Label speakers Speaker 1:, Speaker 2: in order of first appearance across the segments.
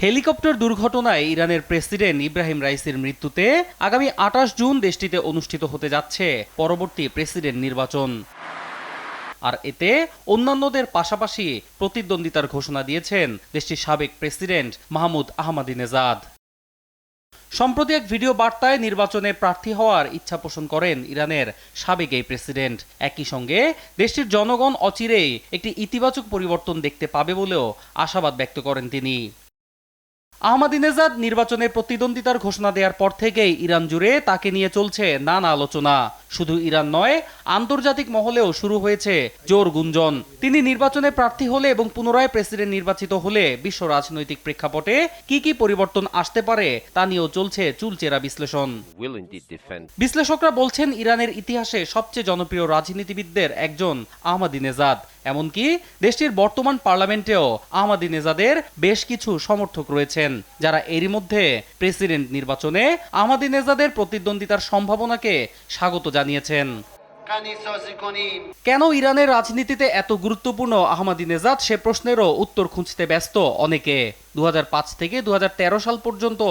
Speaker 1: Helicopter দুর্ঘটনায় ইরানের president Ibrahim রাইসির মৃত্যুতে আগামী 28 জুন দেশটিতে অনুষ্ঠিত হতে যাচ্ছে পরবর্তী প্রেসিডেন্ট নির্বাচন। আর এতে অন্যান্যদের পাশাপাশি প্রতিদ্বন্দ্বিতার ঘোষণা দিয়েছেন দেশটির সাবেক প্রেসিডেন্ট মাহমুদ আহমাদিনেজাদ। সম্প্রতি এক ভিডিও বার্তায় নির্বাচনে প্রার্থী হওয়ার ইচ্ছা পোষণ করেন ইরানের সাবেক এই প্রেসিডেন্ট। একই সঙ্গে দেশটির জনগণ অচিরেই একটি ইতিবাচক পরিবর্তন দেখতে পাবে বলেও আশাবাদ ব্যক্ত করেন তিনি। আহমাদিনেজাদ নির্বাচনে প্রতিদ্বন্দ্বিতার ঘোষণা দেওয়ার পর থেকেই ইরান জুড়ে তাকে নিয়ে চলছে নানা আলোচনা। শুধু ইরান নয়, আন্তর্জাতিক মহলেও শুরু হয়েছে জোর গুঞ্জন। তিনি নির্বাচনে প্রার্থী হলে এবং পুনরায় প্রেসিডেন্ট নির্বাচিত হলে বিশ্ব রাজনৈতিক প্রেক্ষাপটে কি পরিবর্তন আসতে পারে তা নিয়েও চলছে চুলচেরা বিশ্লেষণ। বিশ্লেষকরা বলছেন ইরানের ইতিহাসে সবচেয়ে জনপ্রিয় রাজনীতিবিদদের একজন আহমাদিনেজাদ। এমনকি দেশটির বর্তমান পার্লামেন্টেও আহমাদিনেজাদের বেশ কিছু সমর্থক রয়েছেন, যারা এরই মধ্যে প্রেসিডেন্ট নির্বাচনে আহমাদিনেজাদের প্রতিদ্বন্দ্বিতার সম্ভাবনাকে স্বাগত জানিয়েছেন। কেন ইরানের রাজনীতিতে এত গুরুত্বপূর্ণ আহমাদিনেজাদ, সে প্রশ্নেরও উত্তর খুঁজতে ব্যস্ত অনেকে। 2005 থেকে 2013 সাল পর্যন্ত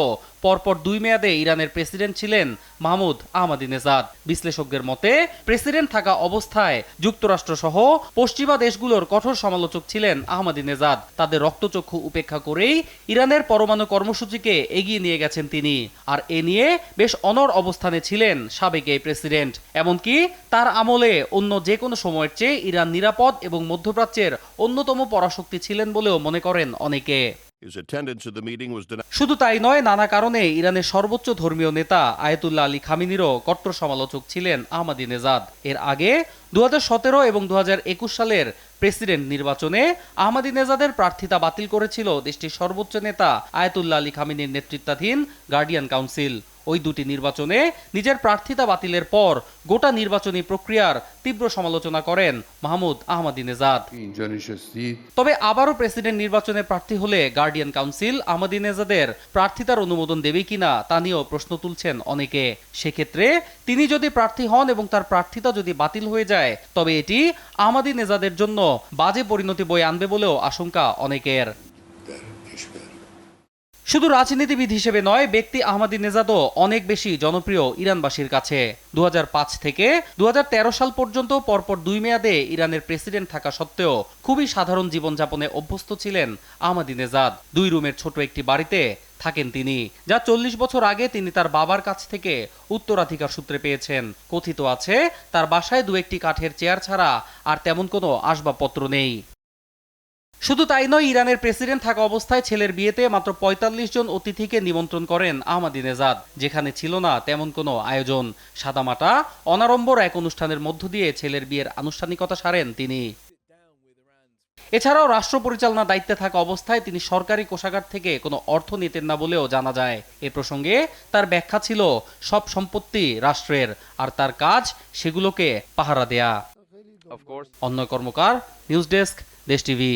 Speaker 1: পরপর 2 মেয়াদে ইরানের প্রেসিডেন্ট ছিলেন মাহমুদ আহমাদিনেজাদ। বিশ্লেষকদের মতে প্রেসিডেন্ট থাকা অবস্থায় যুক্তরাষ্ট্র সহ পশ্চিমা দেশগুলোর কঠোর সমালোচক ছিলেন আহমাদিনেজাদ। তাদের রক্তচক্ষু উপেক্ষা করেই ইরানের পরমাণু কর্মসূচিকে এগিয়ে নিয়ে গেছেন তিনি। আর এ নিয়ে বেশ অনড় অবস্থানে ছিলেন সাবেক এই প্রেসিডেন্ট। এমনকি তার আমলে অন্য যে কোনো সময়ের চেয়ে ইরান নিরাপদ এবং মধ্যপ্রাচ্যের অন্যতম পরাশক্তি ছিলেন বলেও মনে করেন অনেকে। শুধু তাই নয়, নানা কারণে ইরানের সর্বোচ্চ ধর্মীয় নেতা আয়াতুল্লাহ আলী খামেনিরও কট্টর সমালোচক ছিলেন আহমাদিনেজাদ। এর আগে 2017 এবং 2021 সালের প্রেসিডেন্ট নির্বাচনে আহমাদিনেজাদের প্রার্থিতা বাতিল করেছিল দেশটির সর্বোচ্চ নেতা আয়াতুল্লাহ আলী খামেনির নেতৃত্বাধীন গার্ডিয়ান কাউন্সিল। ওই দুটি নির্বাচনে নিজের প্রার্থিতা বাতিলের পর গোটা নির্বাচনী প্রক্রিয়ার তীব্র সমালোচনা করেন মাহমুদ আহমাদিনেজাদ। তবে আবারও প্রেসিডেন্ট নির্বাচনে প্রার্থী হলে গার্ডিয়ান কাউন্সিল আহমাদিনেজাদের প্রার্থিতার অনুমোদন দেবে কিনা তা নিয়েও প্রশ্ন তুলছেন অনেকে। সেক্ষেত্রে তিনি যদি প্রার্থী হন এবং তার প্রার্থিতা যদি বাতিল হয়ে যায়, তবে এটি আহমাদিনেজাদের জন্য বাজে পরিণতি বয়ে আনবে বলেও আশঙ্কা অনেকের। শুধু রাজনীতিবিদ হিসেবে নয়, ব্যক্তি আহমাদিনেজাদও অনেক বেশি জনপ্রিয় ইরানবাসীর কাছে। 2005 থেকে 2013 সাল পর্যন্ত পরপর 2 মেয়াদে ইরানের প্রেসিডেন্ট থাকা সত্ত্বেও খুবই সাধারণ জীবনযাপনে অভ্যস্ত ছিলেন আহমাদিনেজাদ। 2 রুমের ছোট একটি বাড়িতে থাকেন তিনি, যা 40 বছর আগে তিনি তার বাবার কাছ থেকে উত্তরাধিকার সূত্রে পেয়েছেন। কথিত আছে তার বাসায় 2-1টি কাঠের চেয়ার ছাড়া আর তেমন কোনো আসবাবপত্র নেই। শুধু তাই নয়, ইরানের প্রেসিডেন্ট থাকা অবস্থায় ছেলের বিয়েতে মাত্র 45 জন অতিথিকে নিমন্ত্রণ করেন আহমাদিনেজাদ, যেখানে ছিল না তেমন কোনো আয়োজন। সাদামাটা অনাড়ম্বর এক অনুষ্ঠানের মধ্য দিয়ে ছেলের বিয়ের আনুষ্ঠানিকতা সারেন তিনি। এছাড়াও রাষ্ট্র পরিচালনার দায়িত্বে থাকা অবস্থায় তিনি সরকারি কোষাগার থেকে কোনো অর্থ নিতেন না বলেও জানা যায়। এ প্রসঙ্গে তার ব্যাখ্যা ছিল সব সম্পত্তি রাষ্ট্রের, আর তার কাজ সেগুলোকে পাহারা দেয়া। অন্য কর্মকার, নিউজ ডেস্ক, দেশ টিভি।